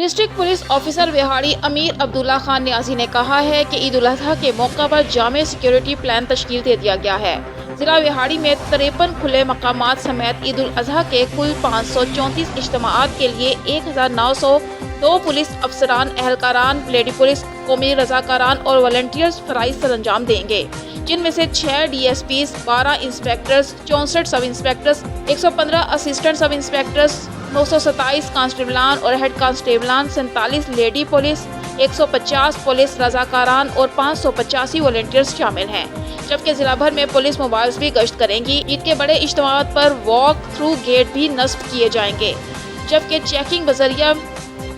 District police officer Vehari अमीर अब्दुल्ला खान न्याजी ने कहा है कि ईद उल अजहा के मौका पर जामे सिक्योरिटी प्लान तश्कील दे दिया गया है। जिला विहाड़ी में 53 खुले मकामात समेत ईद उल अजहा के कुल 534 इज्तिमाआत के लिए 1902 पुलिस अफसरान, एहलकारान, लेडी पुलिस, कौमी रजाकारान और वॉलंटियर्स फराइज अंजाम देंगे, जिनमें से 6 DSPs, 12 इंस्पेक्टर्स, 64 सब इंस्पेक्टर्स, 115 असिस्टेंट सब इंस्पेक्टर्स, 927 कांस्टेबलान और हेड कांस्टेबलान, 47 लेडी पुलिस, 150 पुलिस रजाकारान और 585 वॉलंटियर्स शामिल हैं। जबकि जिला भर में पुलिस मोबाइल्स भी गश्त करेंगी। ईद के बड़े इज्तिमाआत पर वॉक थ्रू गेट भी नस्ब किए जाएंगे, जबकि चेकिंग बजरिया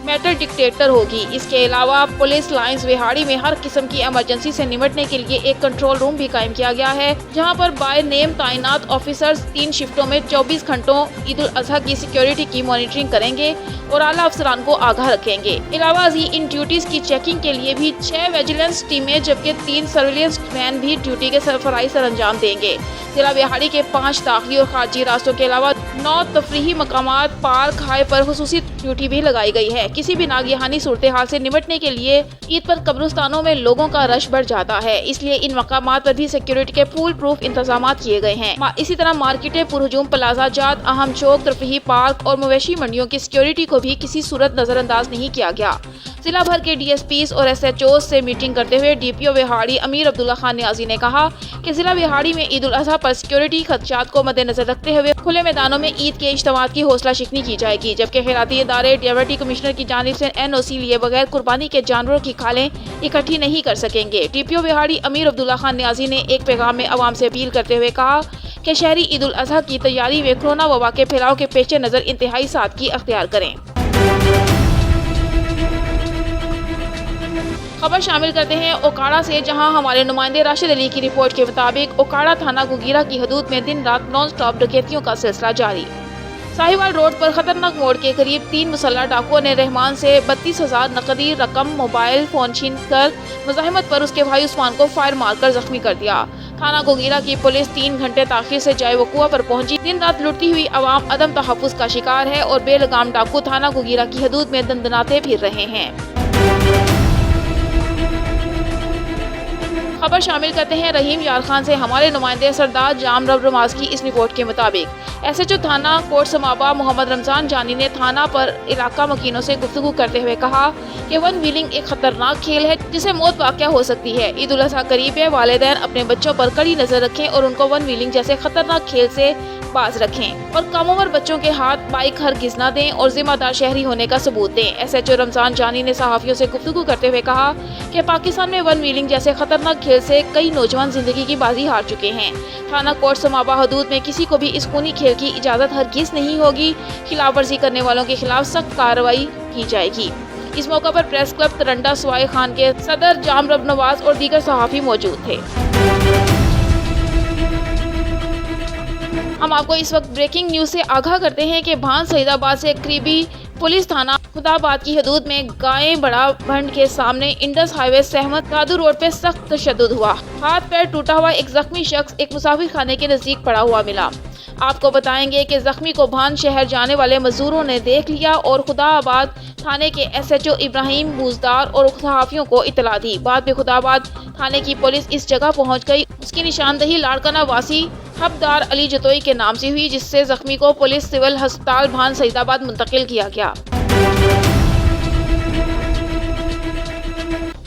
मेटल डिटेक्टर होगी। इसके अलावा पुलिस लाइंस विहाड़ी में हर किस्म की इमरजेंसी से निपटने के लिए एक कंट्रोल रूम भी कायम किया गया है, जहां पर बाय नेम तैनात ऑफिसर्स 3 शिफ्टों में 24 घंटों ईद उल अजहा की सिक्योरिटी की मॉनिटरिंग करेंगे और आला अफसरान को आगाह रखेंगे। अलावा इन ड्यूटीज की चेकिंग के लिए भी 6 विजिलेंस टीमें जबकि 3 सर्विलेंस मैन भी ड्यूटी के फराइज अंजाम देंगे। जिला विहाड़ी के 5 दाखिली और खारजी रास्तों के अलावा 9 तफरीही मकामात, पार्क, हाई पर खुसूसी ड्यूटी भी लगाई गई है। किसी भी नागहानी सूरत हाल से निपटने के लिए ईद पर कब्रिस्तानों में लोगों का रश बढ़ जाता है, इसलिए इन मकामात पर भी सिक्योरिटी के फुल प्रूफ इंतजाम किए गए हैं। इसी तरह मार्केटें, पुरहुजूम प्लाजा जात, अहम चौक, तफरीही पार्क और मवेशी मंडियों की सिक्योरिटी को भी किसी सूरत नजरअंदाज नहीं किया गया। जिला भर के DSPs और SHOs से मीटिंग करते हुए DPO विहाड़ी अमीर अब्दुल्ला खान न्याजी ने कहा कि जिला विहाड़ी में ईद उल अजहा पर सिक्योरिटी खदशात को मद्देनजर रखते हुए खुले मैदानों में ईद के इज्तिमाआत की हौसला शिकनी की जाएगी, जबकि खैराती इदारे डिप्टी कमिश्नर की जानिब से NOC लिए बगैर कुर्बानी के जानवरों की खालें इकट्ठी नहीं कर सकेंगे। DPO विहाड़ी अमीर अब्दुल्ला खान न्याजी ने एक पैगाम में अवाम से अपील करते हुए कहा कि शहरी ईद उल अजहा की तैयारी में कोरोना वबा के फैलाव के पेश नज़र इंतहाई सादगी अख्तियार करें। खबर शामिल करते हैं ओकाड़ा से, जहां हमारे नुमाइंदे राशिद अली की रिपोर्ट के मुताबिक ओकाड़ा थाना गुगीरा की हदूद में दिन रात नॉन स्टॉप डकैतियों का सिलसिला जारी। साहिवाल रोड पर खतरनाक मोड़ के करीब 3 मुसल्लह डाकुओं ने रहमान से 32,000 नकदी रकम, मोबाइल फोन छीन कर मुजाहिमत पर उसके भाई उस्मान को फायर मारकर जख्मी कर दिया। थाना गुगीरा की पुलिस 3 घंटे ताखिर से जाए वकुआ पर पहुंची। दिन रात लुटती हुई आवाम अदम तहफ़्फ़ुज़ का शिकार है और बेलगाम डाकू थाना गुगीरा की हदूद में दंदनाते फिर रहे हैं। खबर शामिल करते हैं रहीम यार खान से, हमारे नुमाइंदे सरदार जाम रब रमाज की इस रिपोर्ट के मुताबिक SHO थाना कोट समाबा मोहम्मद रमजान जानी ने थाना पर इलाका मकीनों से गुफ्तगू करते हुए कहा कि वन व्हीलिंग एक खतरनाक खेल है जिसे मौत वाक़या हो सकती है। ईद उल अजहा करीब है, वालिदैन अपने बच्चों पर कड़ी नजर रखें और उनको वन व्हीलिंग जैसे खतरनाक खेल से बाज रखें और कम उम्र बच्चों के हाथ बाइक हरगिज़ न दें और जिम्मेदार शहरी होने का सबूत दें। SHO रमजान जानी ने सहाफ़ियों से गुफ्तगू करते हुए कहा कि पाकिस्तान में वन व्हीलिंग जैसे खतरनाक खेल से कई नौजवान जिंदगी की बाजी हार चुके हैं। थाना कोट समाबा हदूद में किसी को भी इस खूनी खेल की इजाज़त हरगिज़ नहीं होगी। खिलाफ वर्जी करने वालों के खिलाफ सख्त कार्रवाई की जाएगी। इस मौका पर प्रेस क्लब तरंडा स्वाई खान के सदर जाम रब नवाज और दीगर सहाफ़ी मौजूद थे। हम आपको इस वक्त ब्रेकिंग न्यूज से आगाह करते हैं कि भान सईदाबाद से करीबी पुलिस थाना खुदाबाद की हदूद में गाय बड़ा भंड के सामने इंडस हाईवे सहमत दादू रोड पे सख्त तशद्दुद हुआ। हाथ पैर टूटा हुआ एक जख्मी शख्स एक मुसाफिर खाने के नजदीक पड़ा हुआ मिला। आपको बताएंगे कि जख्मी को भान शहर जाने वाले मजदूरों ने देख लिया और खुदाबाद थाने के SHO इब्राहिम बूजदार और सहाफियों को इतला दी। बाद में खुदाबाद थाने की पुलिस इस जगह पहुंच गई। उसकी निशानदही लाड़काना वासी हबदार अली जतोई के नाम से हुई, जिससे जख्मी को पुलिस सिविल अस्पताल भान सईदाबाद मुंतकिल किया गया।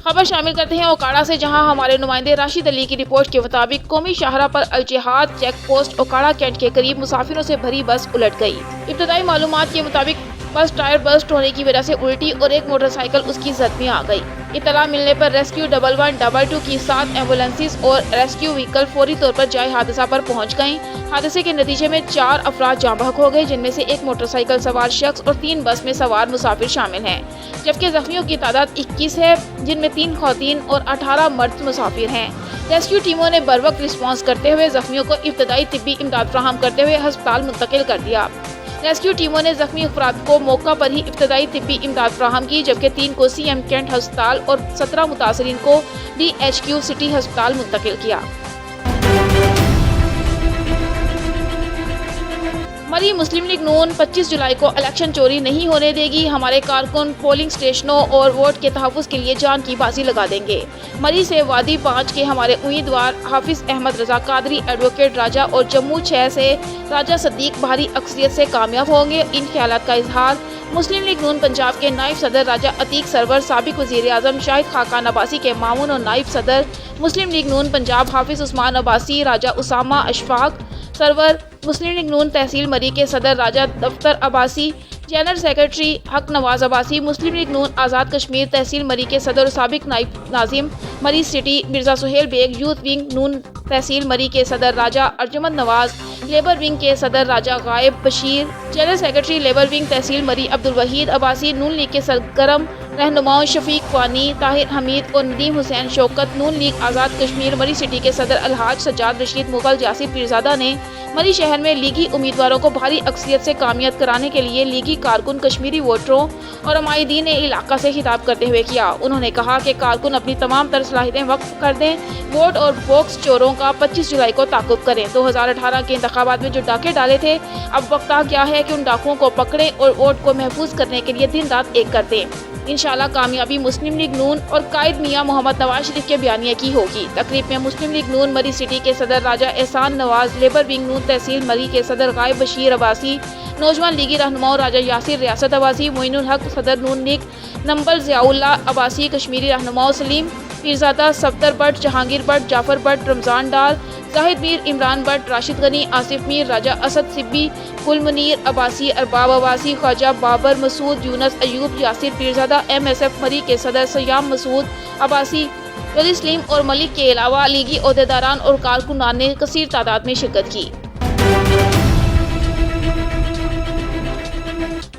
खबर शामिल करते हैं ओकाड़ा से, जहां हमारे नुमाइंदे राशिद अली की रिपोर्ट के मुताबिक कौमी शाहरा पर अल जिहाद चेक पोस्ट ओकाड़ा कैंट के करीब मुसाफिरों से भरी बस उलट गई। इब्तदाई मालूमात के मुताबिक बस टायर बस्ट होने की वजह से उल्टी और एक मोटरसाइकिल उसकी जद में आ गई। इतला मिलने पर रेस्क्यू 1122 की 7 एम्बुलेंसेस और रेस्क्यू व्हीकल फौरी तौर पर जाए हादसा पर पहुंच गईं। हादसे के नतीजे में 4 अफराद जाँ बहक हो गए, जिनमें से एक मोटरसाइकिल सवार शख्स और 3 बस में सवार मुसाफिर शामिल हैं, जबकि जख्मियों की तादाद 21 है, जिनमें 3 खवातीन और 18 मर्द मुसाफिर हैं। रेस्क्यू टीमों ने बरवक्त रिस्पॉन्स करते हुए जख्मियों को इब्तदाई तिब्बी इमदाद फराहम करते हुए अस्पताल मुंतकिल कर दिया। रेस्क्यू टीमों ने जख्मी अफराद को मौका पर ही इब्तदाई तिब्बी इमदाद फराहम की, जबकि 3 को CM कैंट अस्पताल और 17 मुतासरीन को DHQ सिटी अस्पताल मुंतकिल किया। मरी मुस्लिम लीग नून 25 जुलाई को इलेक्शन चोरी नहीं होने देगी। हमारे कारकुन पोलिंग स्टेशनों और वोट के तहफ़्फ़ुज़ के लिए जान की बाजी लगा देंगे। मरी से वादी 5 के हमारे उम्मीदवार हाफिज अहमद रजा कादरी, एडवोकेट राजा और जम्मू 6 से राजा सदीक भारी अक्सरियत से कामयाब होंगे। इन ख्यालात का इजहार मुस्लिम लीग नून पंजाब के नायब सदर राजा अतीक सरवर, साबिक वज़ीर आज़म शाहिद खाकान अब्बासी के मामून और नायब सदर मुस्लिम लीग नून पंजाब हाफिज उस्मान अब्बासी, राजा उसामा अशफाक सरवर, मुस्लिम लीग नून तहसील मरी के सदर राजा दफ्तर अब्बासी, जनरल सेक्रेटरी हक नवाज अब्बासी, मुस्लिम लीग नून आज़ाद कश्मीर तहसील मरी के सदर साबिक नाइब नाजिम Murree city Mirza Suhail Baig, youth wing Noon तहसील मरी के सदर राजा अर्जुमंद नवाज, लेबर विंग के सदर राजा गायब Bashir, general secretary labour wing तहसील मरी अब्दुल वहीद अब्बासी, नून लीग के सरगर्म रहनुमाओं शफीक वानी, ताहिर हमीद और नदीम हुसैन शौकत, नून लीग आज़ाद कश्मीर मरी सिटी के सदर अलहाज सज्जाद रशीद मुगल जासिर पीरजादा ने मरी शहर में लीगी उम्मीदवारों को भारी अक्सरियत से कामयाब कराने के लिए लीगी कारकुन कश्मीरी वोटरों और अमायदीन इलाका से खिताब करते हुए किया। उन्होंने कहा कि कारकुन अपनी तमाम तर सलाहियतें वक्फ कर दें, वोट और बॉक्स चोरों का 25 जुलाई को ताक़ुब करें। 2018 के इंतखाबात में जो डाके डाले थे, अब वक्त आ गया है कि उन डाकुओं को पकड़ें और वोट को महफूज करने के लिए दिन रात एक कर दें। इंशाल्लाह कामयाबी मुस्लिम लीग नून और कायद मियां मोहम्मद नवाज शरीफ के बयानिए की होगी। तकरीब में मुस्लिम लीग नून मरी सिटी के सदर राजा एहसान नवाज, लेबर विंग नून तहसील मरी के सदर गायब बशीर अब्बासी, नौजवान लीगी रहनुमाओं राजा यासिर रियासत अब्बासी, मोइनुल हक सदर नून लीग नंबर ज़ियाउल्ला अब्बासी, कश्मीरी रहनुमाओं सलीम पीरजादा, सफ्तर बट, जहांगीर बट, जाफर बट, रमज़ान डार, जाहिद मीर, इमरान बट, राशिद गनी, आसिफ मीर, राजा असद सिब्बी, गुल मुनीर अब्बासी, अरबाब अब्बासी, ख्वाजा बाबर मसूद, यूनस अयूब, यासिर पीरजादा, MSF मरी के सदर सयाम मसूद अब्बासी, वली सलीम और मलिक के अलावा लीगी ओहदेदारान और कारकुनान ने कसीर तादाद में शिरकत की।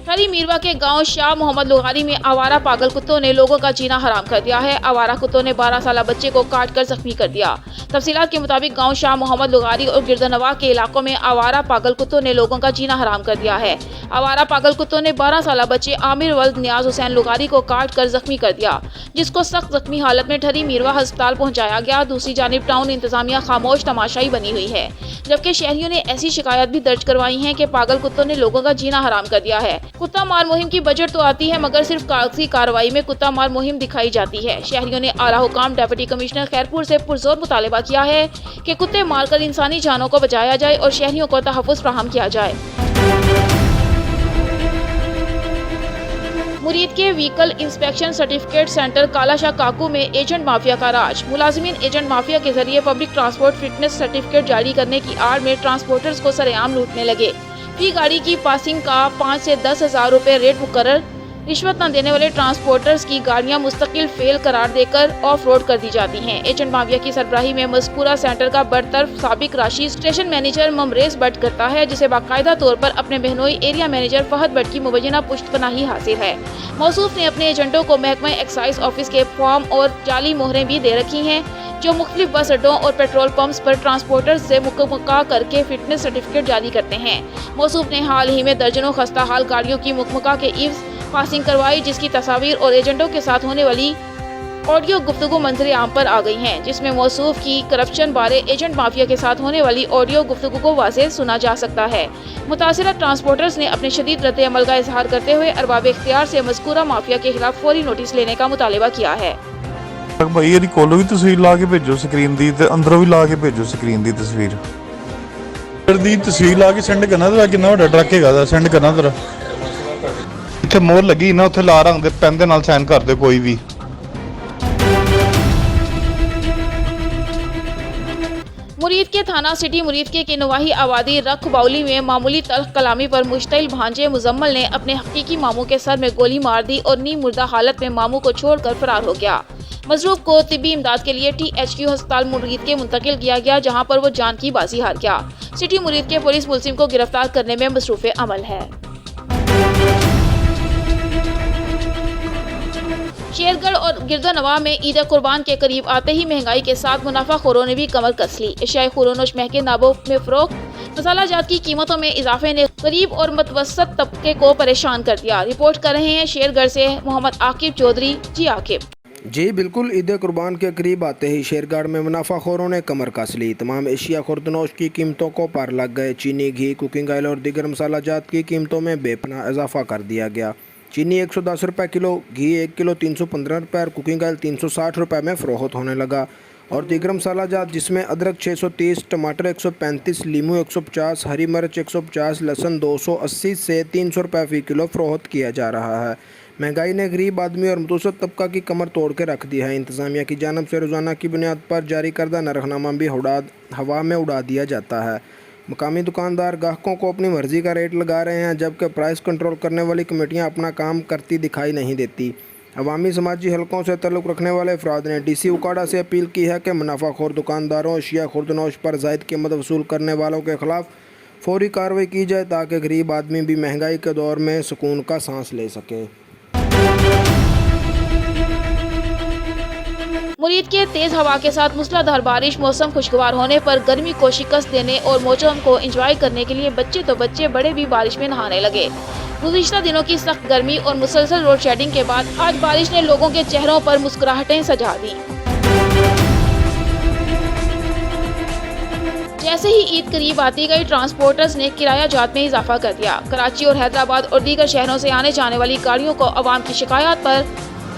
खरी मीरवा के गांव शाह मोहम्मद लुगारी में आवारा पागल कुत्तों ने लोगों का जीना हराम कर दिया है। आवारा कुत्तों ने 12 साल बच्चे को काट कर जख्मी कर दिया। तफसीलात के मुताबिक गांव शाह मोहम्मद लुगारी और गिरदनवा के इलाकों में आवारा पागल कुत्तों ने लोगों का जीना हराम कर दिया है। आवारा पागल कुत्तों ने 12 साल बच्चे आमिर वल्द नियाज हुसैन लुगारी को काट कर जख्मी कर दिया, जिसको सख्त जख्मी हालत में ठरी मीरवा अस्पताल पहुँचाया गया। दूसरी जानिब टाउन इंतजामिया खामोश तमाशाई बनी हुई है, जबकि शहरियों ने ऐसी शिकायत भी दर्ज करवाई है कि पागल कुत्तों ने लोगों का जीना हराम कर दिया है। कुत्ता मार मुहिम की बजट तो आती है, मगर सिर्फ कागजी कार्रवाई में कुत्ता मार मुहिम दिखाई जाती है। शहरियों ने आला हुकाम डेप्यूटी कमिश्नर खैरपुर से पुरजोर मुतालिबा किया है कि कुत्ते मारकर इंसानी जानों को बचाया जाए और शहरियों को तहफ़्फ़ुज़ फराहम किया जाए। मुरीद के vehicle inspection certificate centre Kalashah काकू में एजेंट माफिया का राज। मुलाजिमीन एजेंट माफिया के जरिए पब्लिक ट्रांसपोर्ट फिटनेस सर्टिफिकेट जारी करने की आड़ में ट्रांसपोर्टर्स को सरेआम लूटने लगे। फी गाड़ी की पासिंग का 5 से 10 हज़ार रुपये रेट मुकर्रर। रिश्वत न देने वाले ट्रांसपोर्टर्स की गाड़ियां मुस्तकिल फेल करार देकर ऑफ रोड कर दी जाती हैं। एजेंट माफिया की सरबराही में मज़कूरा सेंटर का बरतरफ साबिक राशि स्टेशन मैनेजर ममरेज भट्ट करता है, जिसे बाकायदा तौर पर अपने बहनोई एरिया मैनेजर फहद भट्ट की मुबैना पुश्तपनाही हासिल है। मौसूफ ने अपने एजेंटों को महकमा एक्साइज ऑफिस के फॉर्म और जाली मोहरें भी दे रखी हैं, जो मुख्तलिफ बस अड्डों और पेट्रोल पंप्स पर ट्रांसपोर्टर्स से मुकम्मका करके फिटनेस सर्टिफिकेट जारी करते हैं। मौसूफ ने हाल ही में दर्जनों खस्ता हाल गाड़ियों की मुकम्मका के ईव्स पासिंग करवाई, जिसकी तस्वीर और एजेंटों के साथ होने वाली ऑडियो गुफ्तगू मंजर आम पर आ गई हैं, जिसमें मौसूफ की करप्शन बारे एजेंट माफिया के साथ होने वाली ऑडियो गुफ्तगू को वाज़ेह सुना जा सकता है। मुतासिरा ट्रांसपोर्टर्स ने अपने शदीद रद्द अमल का इजहार करते हुए अरबाब इख्तियार से मज़कूरा माफिया के खिलाफ फौरी नोटिस लेने का मुतालिबा किया है। भाई ਇਹਦੀ ਕੋਲੋਂ ਵੀ ਤਸਵੀਰ ਲਾ ਕੇ ਭੇਜੋ ਸਕਰੀਨ ਦੀ ਤੇ ਅੰਦਰੋਂ ਵੀ ਲਾ ਕੇ ਭੇਜੋ ਸਕਰੀਨ ਦੀ ਤਸਵੀਰ ਦੀ ਤਸਵੀਰ ਲਾ ਕੇ ਸੈਂਡ ਕਰਨਾ ਤੇਰਾ ਕਿੰਨਾ ਵੱਡਾ ਟਰੱਕ ਹੈਗਾ ਦਾ ਸੈਂਡ ਕਰਨਾ ਤੇਰਾ ਇੱਥੇ ਮੋਹਰ ਲੱਗੀ ਨਾ ਉੱਥੇ ਲਾ ਰੰਗ ਦੇ ਪੈਨ ਦੇ ਨਾਲ ਸਾਈਨ ਕਰ ਦੇ ਕੋਈ ਵੀ। मुरीद के थाना सिटी मुरीद के नवाही आबादी रख बाउली में मामूली तल्ख कलामी पर मुश्तइल भांजे मुजम्मल ने अपने हकीकी मामू के सर में गोली मार दी और नीम मुर्दा हालत में मामू को छोड़कर फरार हो गया। मजरूब को तिब्बी इमदाद के लिए THQ अस्पताल मुरीद के मुंतकिल किया गया, जहां पर वो जान की बाजी हार गया। सिटी मुरीद के पुलिस मुलजिम को गिरफ्तार करने में मसरूफ़ अमल है। शेरगढ़ और गिरदानवा में ईद कुर्बान के करीब आते ही महंगाई के साथ मुनाफाखोरों ने भी कमर कस ली। एशियाई खुरोनोश महंगे नाबों में फरोख्त, मसाला जात की कीमतों में इजाफे ने गरीब और मतवसत तबके को परेशान कर दिया। रिपोर्ट कर रहे हैं शेरगढ़ से मोहम्मद आकिब चौधरी। जी आकिब। جی بالکل، عید قربان کے قریب آتے ہی شیرگاڑ میں منافع خوروں نے کمر کس لی۔ تمام اشیاء خوردنوش کی قیمتوں کو پار لگ گئے۔ چینی، گھی، کوکنگ آئل اور دیگر مسالہ جات کی قیمتوں میں بے پناہ اضافہ کر دیا گیا۔ چینی 110 روپے کلو، گھی 1 کلو 315 روپے اور کوکنگ آئل 360 روپے میں فروخت ہونے لگا، اور دیگر مسالہ جات جس میں ادرک 630، ٹماٹر 135، لیمو 150، ہری مرچ 150، لہسن 280 سے 300 روپے فی کلو فروخت کیا جا رہا ہے۔ مہنگائی نے غریب آدمی اور متوسط طبقہ کی کمر توڑ کے رکھ دی ہے۔ انتظامیہ کی جانب سے روزانہ کی بنیاد پر جاری کردہ نرخ نامہ بھی ہوا میں اڑا دیا جاتا ہے۔ مقامی دکاندار گاہکوں کو اپنی مرضی کا ریٹ لگا رہے ہیں، جبکہ پرائس کنٹرول کرنے والی کمیٹیاں اپنا کام کرتی دکھائی نہیں دیتی۔ عوامی سماجی حلقوں سے تعلق رکھنے والے افراد نے ڈی سی اکاڑا سے اپیل کی ہے کہ منافع خور دکانداروں، اشیاء خوردنوش پر زائد قیمت وصول کرنے والوں کے خلاف فوری کارروائی کی جائے تاکہ غریب آدمی بھی مہنگائی کے دور میں سکون کا سانس لے سکے۔ مرید کے تیز ہوا کے ساتھ موسلادھار بارش، موسم خوشگوار ہونے پر گرمی کو شکست دینے اور موسم کو انجوائے کرنے کے لیے بچے بڑے بھی بارش میں نہانے لگے۔ گزشتہ دنوں کی سخت گرمی اور مسلسل لوڈ شیڈنگ کے بعد آج بارش نے لوگوں کے چہروں پر مسکراہٹیں سجا دیں۔ جیسے ہی عید قریب آتی گئی، ٹرانسپورٹرز نے کرایہ جات میں اضافہ کر دیا۔ کراچی اور حیدرآباد اور دیگر شہروں سے آنے جانے والی گاڑیوں کو عوام کی شکایات پر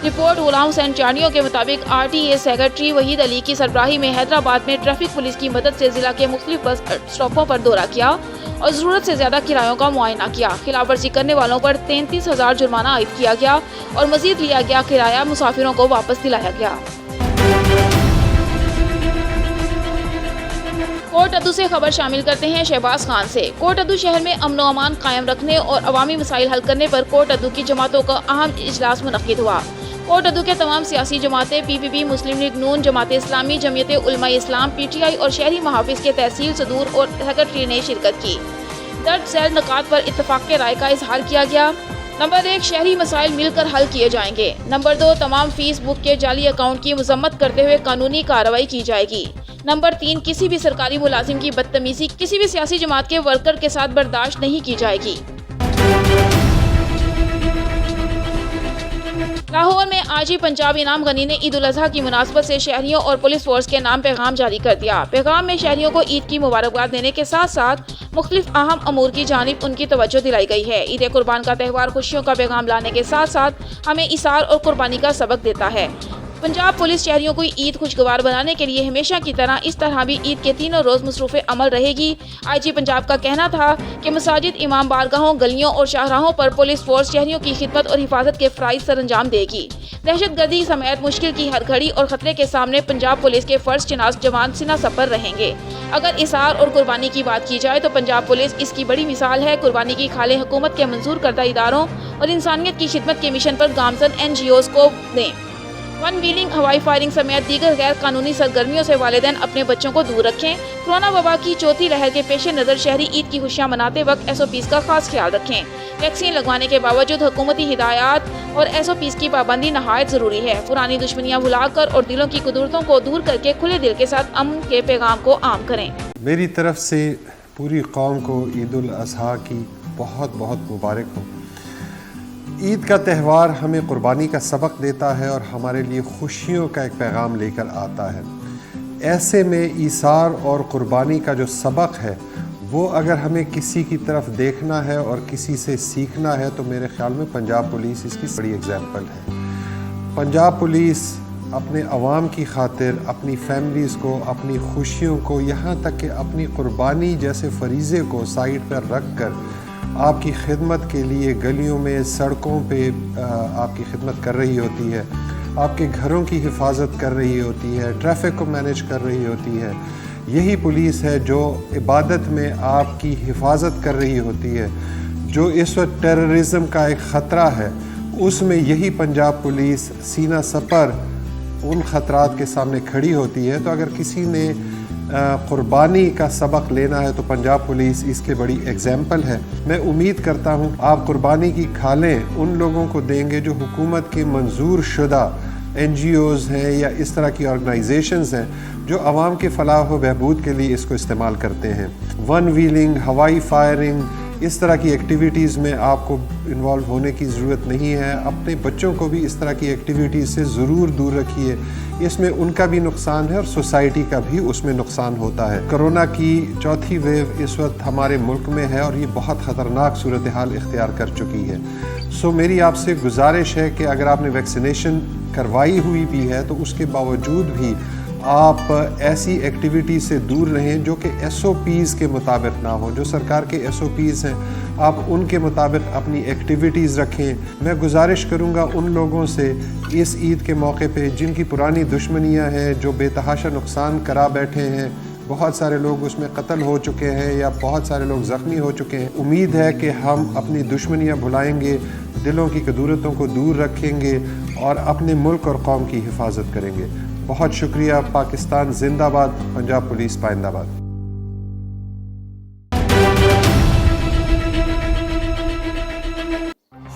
رپورٹ غلام حسین چانیوں کے مطابق RTA سیکرٹری وحید علی کی سربراہی میں حیدرآباد میں ٹریفک پولیس کی مدد سے ضلع کے مختلف بس اسٹاپوں پر دورہ کیا اور ضرورت سے زیادہ کرایوں کا معائنہ کیا۔ خلاف ورزی کرنے والوں پر 33,000 جرمانہ عائد کیا گیا اور مزید لیا گیا کرایہ مسافروں کو واپس دلایا گیا۔ کوٹ ادو سے خبر شامل کرتے ہیں شہباز خان سے۔ کوٹ ادو شہر میں امن و امان قائم رکھنے اور عوامی مسائل حل کرنے پر کوٹ ادو کی جماعتوں کا اہم اجلاس منعقد ہوا۔ کوٹ ادو کے تمام سیاسی جماعتیں، PPP، مسلم لیگ نون، جماعت اسلامی، جمعیت علماء اسلام، PTI اور شہری محافظ کے تحصیل صدور اور سیکرٹری نے شرکت کی۔ درج ذیل نکات پر اتفاق رائے کا اظہار کیا گیا۔ نمبر 1، شہری مسائل مل کر حل کیے جائیں گے۔ نمبر 2، تمام فیس بک کے جعلی اکاؤنٹ کی مذمت کرتے ہوئے قانونی کارروائی کی جائے گی۔ نمبر 3، کسی بھی سرکاری ملازم کی بدتمیزی کسی بھی سیاسی جماعت کے ورکر کے ساتھ برداشت نہیں کی جائے گی۔ لاہور میں آج ہی پنجاب انعام غنی نے عید الاضحیٰ کی مناسبت سے شہریوں اور پولیس فورس کے نام پیغام جاری کر دیا۔ پیغام میں شہریوں کو عید کی مبارکباد دینے کے ساتھ ساتھ مختلف اہم امور کی جانب ان کی توجہ دلائی گئی ہے۔ عید قربان کا تہوار خوشیوں کا پیغام لانے کے ساتھ ساتھ ہمیں ایثار اور قربانی کا سبق دیتا ہے۔ پنجاب پولیس شہریوں کو عید خوشگوار بنانے کے لیے ہمیشہ کی طرح اس طرح بھی عید کے تینوں روز مصروف عمل رہے گی۔ IG پنجاب کا کہنا تھا کہ مساجد، امام بارگاہوں، گلیوں اور شاہراہوں پر پولیس فورس شہریوں کی خدمت اور حفاظت کے فرائض سر انجام دے گی۔ دہشت گردی سمیت مشکل کی ہر گھڑی اور خطرے کے سامنے پنجاب پولیس کے فرض شناس جوان سینہ سپر رہیں گے۔ اگر ایثار اور قربانی کی بات کی جائے تو پنجاب پولیس اس کی بڑی مثال ہے۔ قربانی کی کھالیں حکومت کے منظور کردہ اداروں اور انسانیت کی خدمت کے مشن پر گامزن NGOs کو دیں۔ ون ویلنگ، ہوائی فائرنگ سمیت دیگر غیر قانونی سرگرمیوں سے والدین اپنے بچوں کو دور رکھیں۔ کورونا وبا کی چوتھی لہر کے پیش نظر شہری عید کی خوشیاں مناتے وقت SOPs کا خاص خیال رکھیں۔ ویکسین لگوانے کے باوجود حکومتی ہدایات اور SOPs کی پابندی نہایت ضروری ہے۔ پرانی دشمنیاں بھلا کر اور دلوں کی قدرتوں کو دور کر کے کھلے دل کے ساتھ امن کے پیغام کو عام کریں۔ میری طرف سے پوری قوم کو عید الاضحیٰ کی بہت بہت مبارک ہو۔ عید کا تہوار ہمیں قربانی کا سبق دیتا ہے اور ہمارے لیے خوشیوں کا ایک پیغام لے کر آتا ہے۔ ایسے میں ایثار اور قربانی کا جو سبق ہے وہ اگر ہمیں کسی کی طرف دیکھنا ہے اور کسی سے سیکھنا ہے تو میرے خیال میں پنجاب پولیس اس کی بڑی ایگزامپل ہے۔ پنجاب پولیس اپنے عوام کی خاطر، اپنی فیملیز کو، اپنی خوشیوں کو، یہاں تک کہ اپنی قربانی جیسے فریضے کو سائیڈ پر رکھ کر آپ کی خدمت کے لیے گلیوں میں، سڑکوں پہ آپ کی خدمت کر رہی ہوتی ہے، آپ کے گھروں کی حفاظت کر رہی ہوتی ہے، ٹریفک کو مینیج کر رہی ہوتی ہے۔ یہی پولیس ہے جو عبادت میں آپ کی حفاظت کر رہی ہوتی ہے۔ جو اس وقت ٹیررزم کا ایک خطرہ ہے، اس میں یہی پنجاب پولیس سینہ سپر ان خطرات کے سامنے کھڑی ہوتی ہے۔ تو اگر کسی نے قربانی کا سبق لینا ہے تو پنجاب پولیس اس کے بڑی ایگزامپل ہے۔ میں امید کرتا ہوں آپ قربانی کی کھالیں ان لوگوں کو دیں گے جو حکومت کے منظور شدہ NGOs ہیں یا اس طرح کی آرگنائزیشنز ہیں جو عوام کے فلاح و بہبود کے لیے اس کو استعمال کرتے ہیں۔ ون ویلنگ، ہوائی فائرنگ، اس طرح کی ایکٹیویٹیز میں آپ کو انوالو ہونے کی ضرورت نہیں ہے. اپنے بچوں کو بھی اس طرح کی ایکٹیویٹیز سے ضرور دور رکھیے. اس میں ان کا بھی نقصان ہے اور سوسائٹی کا بھی اس میں نقصان ہوتا ہے. کرونا کی چوتھی ویو اس وقت ہمارے ملک میں ہے اور یہ بہت خطرناک صورتحال اختیار کر چکی ہے. سو میری آپ سے گزارش ہے کہ اگر آپ نے ویکسینیشن کروائی ہوئی بھی ہے تو اس کے باوجود بھی آپ ایسی ایکٹیویٹی سے دور رہیں جو کہ ایس او پیز کے مطابق نہ ہو. جو سرکار کے ایس او پیز ہیں آپ ان کے مطابق اپنی ایکٹیویٹیز رکھیں. میں گزارش کروں گا ان لوگوں سے اس عید کے موقع پہ جن کی پرانی دشمنیاں ہیں, جو بے تحاشا نقصان کرا بیٹھے ہیں, بہت سارے لوگ اس میں قتل ہو چکے ہیں یا بہت سارے لوگ زخمی ہو چکے ہیں. امید ہے کہ ہم اپنی دشمنیاں بھلائیں گے, دلوں کی کدورتوں کو دور رکھیں گے اور اپنے ملک اور قوم کی حفاظت کریں گے. بہت شکریہ. پاکستان زندہ باد. پنجاب پولیس پائندہ باد.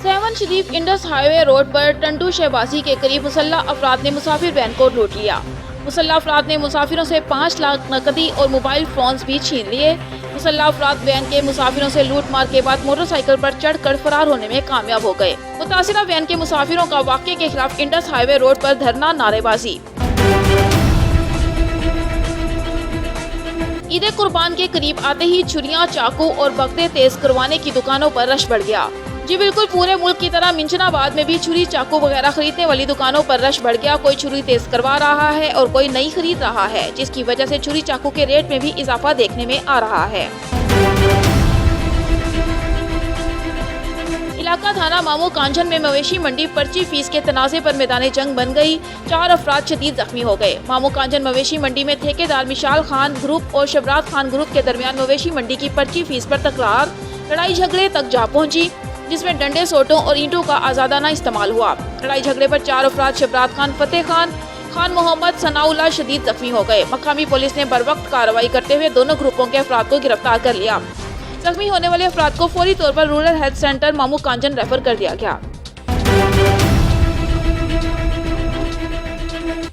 سیون شریف انڈس ہائی وے روڈ پر ٹنڈو شہبازی کے قریب مسلح افراد نے مسافر وین کو لوٹ لیا. مسلح افراد نے مسافروں سے 5 لاکھ نقدی اور موبائل فونز بھی چھین لیے. مسلح افراد وین کے مسافروں سے لوٹ مار کے بعد موٹر سائیکل پر چڑھ کر فرار ہونے میں کامیاب ہو گئے. متاثرہ وین کے مسافروں کا واقعے کے خلاف انڈس ہائی وے روڈ پر دھرنا, نعرے بازی. عید قربان کے قریب آتے ہی چھریاں, چاقو اور بغدے تیز کروانے کی دکانوں پر رش بڑھ گیا. جی بالکل پورے ملک کی طرح منچن آباد میں بھی چھری, چاقو وغیرہ خریدنے والی دکانوں پر رش بڑھ گیا. کوئی چھری تیز کروا رہا ہے اور کوئی نئی خرید رہا ہے, جس کی وجہ سے چھری چاقو کے ریٹ میں بھی اضافہ دیکھنے میں آ رہا ہے. علاقہ تھانہ مامو کانجھن میں مویشی منڈی پرچی فیس کے تنازع پر میدان جنگ بن گئی. 4 افراد شدید زخمی ہو گئے. مامو کانجھن مویشی منڈی میں ٹھیکیدار مشال خان گروپ اور شبرات خان گروپ کے درمیان مویشی منڈی کی پرچی فیس پر تکرار, لڑائی جھگڑے تک جا پہنچی, جس میں ڈنڈے, سوٹوں اور اینٹوں کا آزادانہ استعمال ہوا. لڑائی جھگڑے پر 4 افراد شبرات خان, فتح خان, خان محمد, ثناء اللہ شدید زخمی ہو گئے. مقامی پولیس نے بروقت کارروائی کرتے ہوئے دونوں گروپوں کے افراد کو گرفتار کر لیا. زخمی ہونے والے افراد کو فوری طور پر رورل ہیلتھ سینٹر مامو کانجن ریفر کر دیا گیا.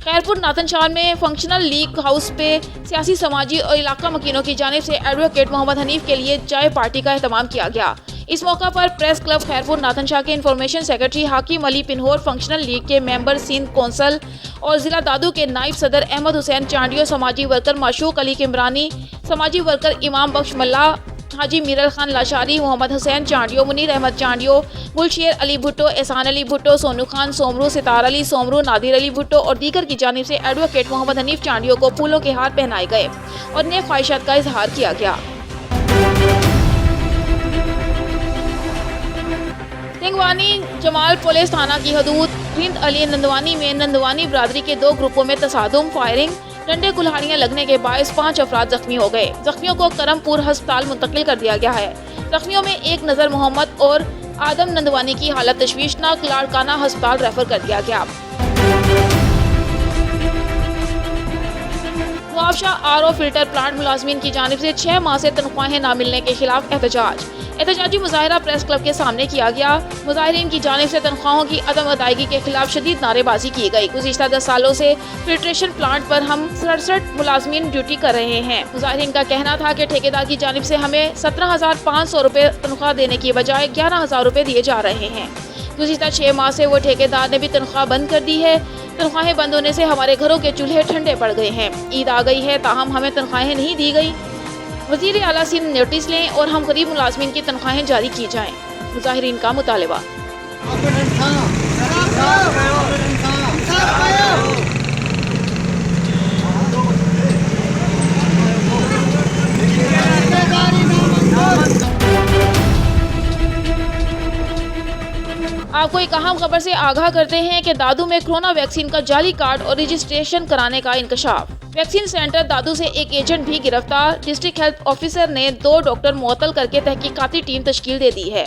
خیرپور ناتن شہر میں فنکشنل لیگ ہاؤس پہ سیاسی, سماجی اور علاقہ مکینوں کی جانب سے ایڈوکیٹ محمد حنیف کے لیے چائے پارٹی کا اہتمام کیا گیا. اس موقع پر پریس کلب خیرپور ناتن شاہ کے انفارمیشن سیکرٹری حاکم علی پنہور, فنکشنل لیگ کے ممبر سندھ کونسل اور ضلع دادو کے نائب صدر احمد حسین چانڈیو, سماجی ورکر معشوق علی کمرانی, سماجی ورکر امام بخش ملا, حاجی میرل خان لاشاری, محمد حسین چانڈیو, منیر احمد چانڈیو, گلشیر علی بھٹو, احسان علی بھٹو, سونو خان سومرو, ستار علی سومرو, نادر علی بھٹو اور دیگر کی جانب سے ایڈوکیٹ محمد حنیف چانڈیو کو پھولوں کے ہار پہنائے گئے اور نیک خواہشات کا اظہار کیا گیا. تنگوانی جمال پولیس تھانہ کی حدود ہند علی نندوانی میں نندوانی برادری کے 2 گروپوں میں تصادم, فائرنگ, ڈنڈے کلہاڑیاں لگنے کے باعث 5 افراد زخمی ہو گئے. زخمیوں کو کرم پور ہسپتال منتقل کر دیا گیا ہے. زخمیوں میں ایک نظر محمد اور آدم نندوانی کی حالت تشویشناک, لاڑکانہ ہسپتال ریفر کر دیا گیا. معاوشہ RO فلٹر پلانٹ ملازمین کی جانب سے 6 ماہ سے تنخواہیں نہ ملنے کے خلاف احتجاج. احتجاجی مظاہرہ پریس کلب کے سامنے کیا گیا. مظاہرین کی جانب سے تنخواہوں کی عدم ادائیگی کے خلاف شدید نعرے بازی کی گئی. گزشتہ 10 سالوں سے فلٹریشن پلانٹ پر ہم 67 ملازمین ڈیوٹی کر رہے ہیں. مظاہرین کا کہنا تھا کہ ٹھیکیدار کی جانب سے ہمیں 17,500 روپے تنخواہ دینے کی بجائے 11,000 روپے دیے جا رہے ہیں. گزشتہ 6 ماہ سے وہ ٹھیکیدار نے بھی تنخواہ بند کر دی ہے. تنخواہیں بند ہونے سے ہمارے گھروں کے چولہے ٹھنڈے پڑ گئے ہیں. عید آ گئی ہے تاہم ہمیں تنخواہیں نہیں دی گئی. وزیر اعلیٰ سندھ نوٹس لیں اور ہم غریب ملازمین کی تنخواہیں جاری کی جائیں. مظاہرین کا مطالبہ. آپ کو ایک اہم خبر سے آگاہ کرتے ہیں کہ دادو میں کرونا ویکسین کا جعلی کارڈ اور رجسٹریشن کرانے کا انکشاف. ویکسین سینٹر دادو سے ایک ایجنٹ بھی گرفتار. ڈسٹرکٹ ہیلتھ آفیسر نے 2 ڈاکٹر معطل کر کے تحقیقاتی ٹیم تشکیل دے دی ہے.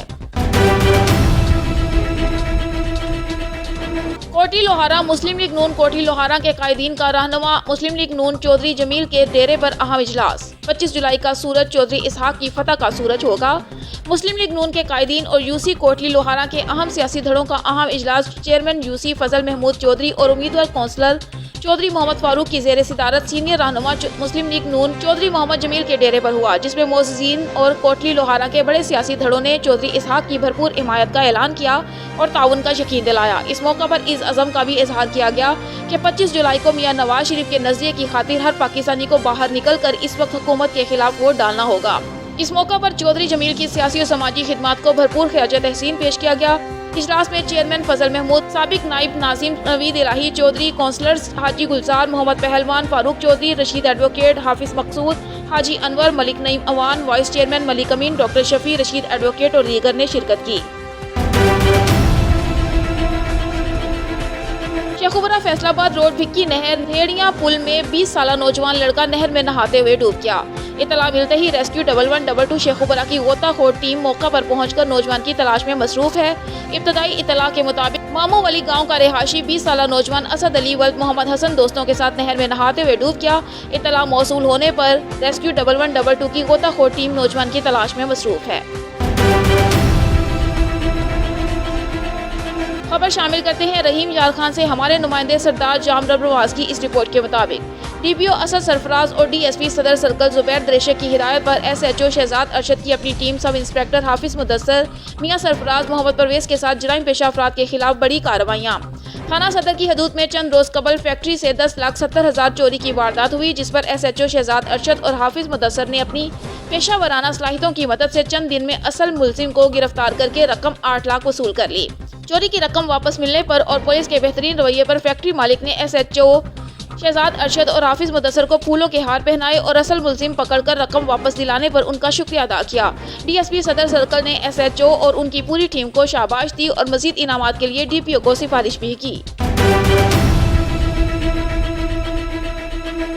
کوٹھی لوہارا مسلم لیگ نون کوٹھی لوہارا کے قائدین کا رہنما مسلم لیگ نون چودھری جمیل کے ڈیرے پر اہم اجلاس. 25 جولائی کا سورج چودھری اسحاق کی فتح کا سورج ہوگا. مسلم لیگ نون کے قائدین اور UC کوٹھی لوہارا کے اہم سیاسی دھڑوں کا اہم اجلاس چیئرمین UC فضل محمود چودھری اور امیدوار کونسلر चौधरी मोहम्मद फारूक की ज़ेर सिदारत सीनियर रहनुमा मुस्लिम लीग नून चौधरी मोहम्मद जमील के डेरे पर हुआ, जिसमें मोअज़्ज़िन और कोटली लोहारा के बड़े सियासी धड़ों ने चौधरी इसहाक की भरपूर हिमायत का ऐलान किया और ताउन का यकीन दिलाया। इस मौका पर इस अज़म का भी इजहार किया गया कि 25 जुलाई को मियां नवाज शरीफ के नज़रिए की खातिर हर पाकिस्तानी को बाहर निकल कर इस वक्त हुकूमत के खिलाफ वोट डालना होगा। इस मौका पर चौधरी जमील की सियासी और समाजी खिदमात को भरपूर ख्याल तहसीन पेश किया गया। इजलास में चेयरमैन फजल महमूद, साबिक नाइब नाजिम नवीद इलाही चौधरी, काउंसलर्स हाजी गुलजार, मोहम्मद पहलवान, फारूक चौधरी, रशीद एडवोकेट, हाफिज मकसूद, हाजी अनवर, मलिक नईम अवान, वाइस चेयरमैन मलिक अमीन, डॉक्टर शफी, रशीद एडवोकेट और दीगर ने शिरकत की। शेखुपुरा फैसलाबाद रोड भिक्की नहर नेड़िया पुल में 20 साला नौजवान लड़का नहर में नहाते हुए डूब गया। इतला मिलते ही रेस्क्यू 1112 शेखुपुरा की गोताखोर टीम मौका पर पहुंचकर नौजवान की तलाश में मसरूफ है। इब्तदाई इतला के मुताबिक मामू वली गांव का रिहायशी 20 साला नौजवान असद अली वल्द मोहम्मद हसन दोस्तों के साथ नहर में नहाते हुए डूब गया। इतला मौसूल होने पर रेस्क्यू 1112 की गोताखोर टीम नौजवान की तलाश में मसरूफ है। खबर शामिल करते हैं रहीम यार खान से। हमारे नुमाइंदे सरदार जाम रब्रवाज की इस रिपोर्ट के मुताबिक डीपीओ असद सरफराज और डीएसपी सदर सर्कल जुबैर दरेशक की हिदायत पर एसएचओ शहजाद अरशद की अपनी टीम सब इंस्पेक्टर हाफिज मुदस्सर, मियां सरफराज, मोहम्मद परवेज के साथ जराइम पेशा अफराद के खिलाफ बड़ी कार्रवाइयाँ। थाना सदर की हदूद में चंद रोज कबल फैक्ट्री से 10,70,000 चोरी की वारदात हुई, जिस पर एसएचओ शहजाद अरशद और हाफिज मुदस्सर ने अपनी पेशा वराना सलाहियतों की मदद से चंद दिन में असल मुलजिम को गिरफ्तार करके रकम 8 लाख वसूल कर ली। चोरी की रकम वापस मिलने पर और पुलिस के बेहतरीन रवैये पर फैक्ट्री मालिक ने एसएचओ शहजाद अरशद और हाफिज मुदस्सर को फूलों के हार पहनाए और असल मुलजिम पकड़कर रकम वापस दिलाने पर उनका शुक्रिया अदा किया। डीएसपी सदर सर्कल ने एसएचओ और उनकी पूरी टीम को शाबाश दी और मजीद इनामात के लिए डीपीओ को सिफारिश भी की।